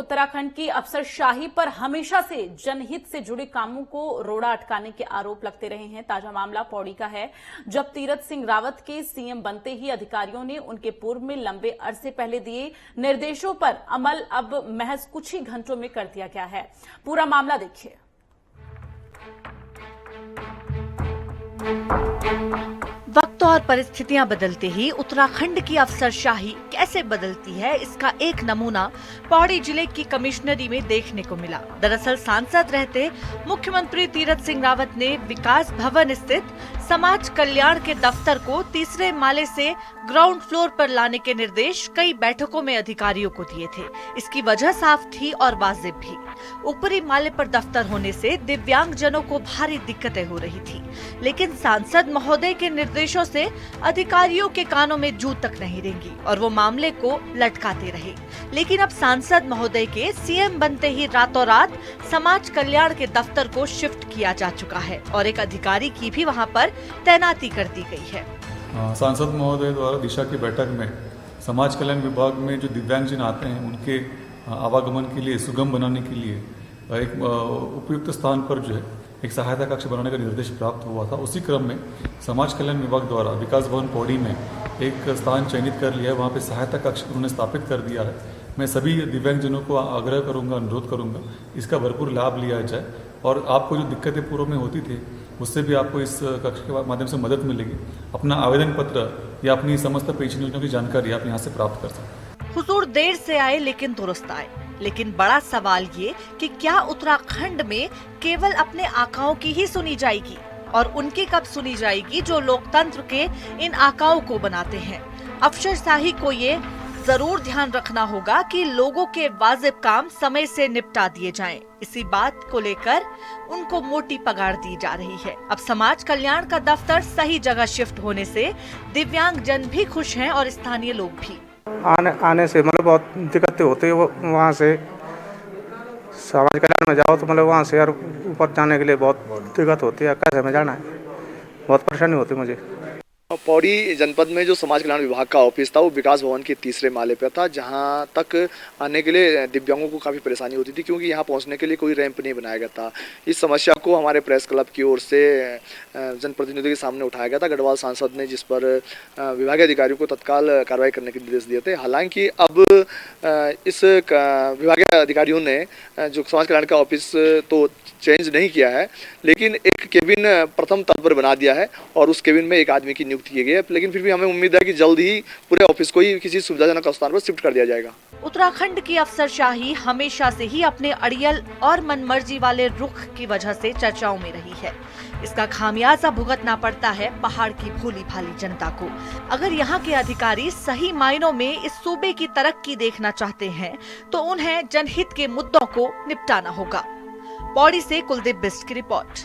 उत्तराखंड की अफसरशाही पर हमेशा से जनहित से जुड़े कामों को रोड़ा अटकाने के आरोप लगते रहे हैं। ताजा मामला पौड़ी का है, जब तीरथ सिंह रावत के सीएम बनते ही अधिकारियों ने उनके पूर्व में लंबे अरसे पहले दिए निर्देशों पर अमल अब महज कुछ ही घंटों में कर दिया गया है। पूरा मामला देखिए। वक्त और परिस्थितियां बदलते ही उत्तराखंड की अफसरशाही कैसे बदलती है, इसका एक नमूना पौड़ी जिले की कमिश्नरी में देखने को मिला। दरअसल सांसद रहते मुख्यमंत्री तीरथ सिंह रावत ने विकास भवन स्थित समाज कल्याण के दफ्तर को तीसरे माले से ग्राउंड फ्लोर पर लाने के निर्देश कई बैठकों में अधिकारियों को दिए थे। इसकी वजह साफ थी और वाजिब भी। ऊपरी माले पर दफ्तर होने से दिव्यांग जनों को भारी दिक्कतें हो रही थी, लेकिन सांसद महोदय के निर्देशों से अधिकारियों के कानों में जू तक नहीं रेंगी और वो मामले को लटकाते रहे। लेकिन अब सांसद महोदय के सीएम बनते ही रातों रात समाज कल्याण के दफ्तर को शिफ्ट किया जा चुका है और एक अधिकारी की भी वहां पर तैनाती कर दी गई है। सांसद महोदय द्वारा दिशा की बैठक में समाज कल्याण विभाग में जो दिव्यांगजन आते हैं उनके आवागमन के लिए सुगम बनाने के लिए एक उपयुक्त स्थान पर जो है एक सहायता कक्ष बनाने का निर्देश प्राप्त हुआ था। उसी क्रम में समाज कल्याण विभाग द्वारा विकास भवन पौड़ी में एक स्थान चयनित कर लिया है, वहाँ पे सहायता कक्ष उन्होंने स्थापित कर दिया है। मैं सभी दिव्यांगजनों को आग्रह करूंगा, अनुरोध करूंगा इसका भरपूर लाभ लिया जाए और आपको जो दिक्कतें पूर्व में होती थी उससे भी आपको इस कक्ष के माध्यम से मदद मिलेगी। अपना आवेदन पत्र या अपनी समस्त पेंशन योजना की जानकारी आप यहाँ से प्राप्त कर सकते हैं। हुजूर देर से आए लेकिन दुरुस्त आए। लेकिन बड़ा सवाल ये कि क्या उत्तराखंड में केवल अपने आकाओं की ही सुनी जाएगी और उनकी कब सुनी जाएगी जो लोकतंत्र के इन आकाओं को बनाते हैं। अफसरशाही को ये जरूर ध्यान रखना होगा कि लोगों के वाजिब काम समय से निपटा दिए जाएं। इसी बात को लेकर उनको मोटी पगार दी जा रही है। अब समाज कल्याण का दफ्तर सही जगह शिफ्ट होने से दिव्यांग जन भी खुश हैं और स्थानीय लोग भी। आने से मतलब बहुत दिक्कतें होती है। वहाँ से समाज कल्याण में जाओ तो मतलब वहाँ से यार ऊपर जाने के लिए बहुत दिक्कत होती है। कैसे में जाना है, बहुत परेशानी होती है मुझे। पौड़ी जनपद में जो समाज कल्याण विभाग का ऑफिस था वो विकास भवन के तीसरे माले पर था, जहां तक आने के लिए दिव्यांगों को काफ़ी परेशानी होती थी क्योंकि यहां पहुंचने के लिए कोई रैंप नहीं बनाया गया था। इस समस्या को हमारे प्रेस क्लब की ओर से जनप्रतिनिधियों के सामने उठाया गया था। गढ़वाल सांसद ने जिस पर विभागीय अधिकारियों को तत्काल कार्रवाई करने के निर्देश दिए थे। हालांकि अब इस विभागीय अधिकारियों ने जो समाज कल्याण का ऑफिस तो चेंज नहीं किया है, लेकिन एक केबिन प्रथम तल पर बना दिया है और उस केबिन में एक आदमी की नियुक्ति की गई है। लेकिन फिर भी हमें उम्मीद है कि जल्द ही पूरे ऑफिस को ही किसी सुविधाजनक स्थान पर शिफ्ट कर दिया जाएगा। उत्तराखंड की अफसरशाही हमेशा से ही अपने अड़ियल और मनमर्जी वाले रुख की वजह से चर्चाओं में रही है। इसका खामियाजा भुगतना पड़ता है पहाड़ की भोली भाली जनता को। अगर यहाँ के अधिकारी सही मायनों में इस सूबे की तरक्की देखना चाहते हैं तो उन्हें जनहित के मुद्दों को निपटाना होगा। पौड़ी से कुलदीप बिस्ट की रिपोर्ट।